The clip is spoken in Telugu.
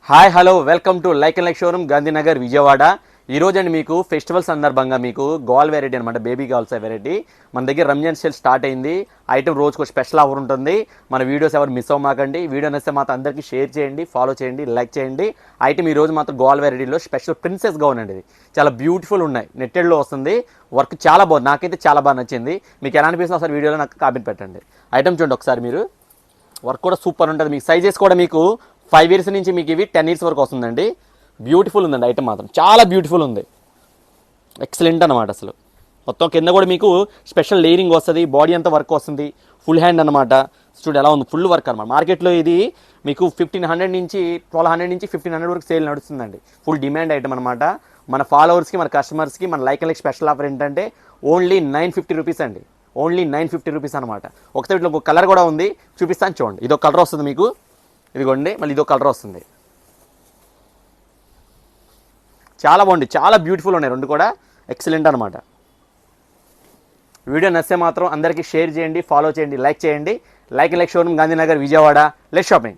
Hi hello welcome to like and like showroom Gandhinagar Vijayawada. ఈ రోజు అండి మీకు ఫెస్టివల్ సందర్భంగా మీకు గోల్ వెరైటీ అనమాట, బేబీ గర్ల్స్ వెరైటీ మన దగ్గర రంజాన్ సేల్ స్టార్ట్ అయింది. ఐటమ్ రోజుకు స్పెషల్ ఆఫర్ ఉంటుంది. మన వీడియోస్ ఎవరు మిస్ అవ్వమాకండి. వీడియో నచ్చితే మాత్రం అందరికీ షేర్ చేయండి, ఫాలో చేయండి, లైక్ చేయండి. ఐటమ్ ఈ రోజు మాత్రం గోల్ వెరైటీలో స్పెషల్ ప్రిన్సెస్ గౌన్ అండి. ఇది చాలా బ్యూటిఫుల్ ఉన్నాయి, నెట్టెడ్లో వస్తుంది. వర్క్ చాలా బాగుంది, నాకైతే చాలా బాగా నచ్చింది. మీకు ఎలా అనిపిస్తుంది ఒకసారి వీడియోలో నాకు కామెంట్ పెట్టండి. ఐటమ్ చూడండి ఒకసారి మీరు, వర్క్ కూడా సూపర్ ఉంటుంది. మీకు సైజెస్ కూడా మీకు 5 years నుంచి మీకు ఇవి 10 years వరకు వస్తుందండి. బ్యూటిఫుల్ ఉందండి, ఐటమ్ మాత్రం చాలా బ్యూటిఫుల్ ఉంది, ఎక్సలెంట్ అనమాట. అసలు మొత్తం కింద కూడా మీకు స్పెషల్ లేయరింగ్ వస్తుంది, బాడీ అంతా వర్క్ వస్తుంది, ఫుల్ హ్యాండ్ అనమాట. స్టూడియో ఎలా ఉంది, ఫుల్ వర్క్ అనమాట. మార్కెట్లో ఇది మీకు 1500 నుంచి 1200 నుంచి 1500 వరకు సేల్ నడుస్తుందండి. ఫుల్ డిమాండ్ ఐటమ్ అనమాట. మన ఫాలోవర్స్కి, మన కస్టమర్స్కి మన like and like special offer ఏంటంటే ఓన్లీ 950 రూపీస్ అండి. ఓన్లీ 950 రూపీస్ అనమాట. ఒకసారి వీటిలో ఒక కలర్ కూడా ఉంది, చూపిస్తాను చూడండి. ఇదొక కలర్ వస్తుంది మీకు, ఇదిగోండి. మళ్ళీ ఇదొక కలర్ వస్తుంది, చాలా బాగుంది, చాలా బ్యూటిఫుల్ ఉన్నాయి రెండు కూడా, ఎక్సలెంట్ అనమాట. వీడియో నచ్చితే మాత్రం అందరికీ షేర్ చేయండి, ఫాలో చేయండి, లైక్ చేయండి. Like and like showroom Gandhinagar Vijayawada. Let's shopping.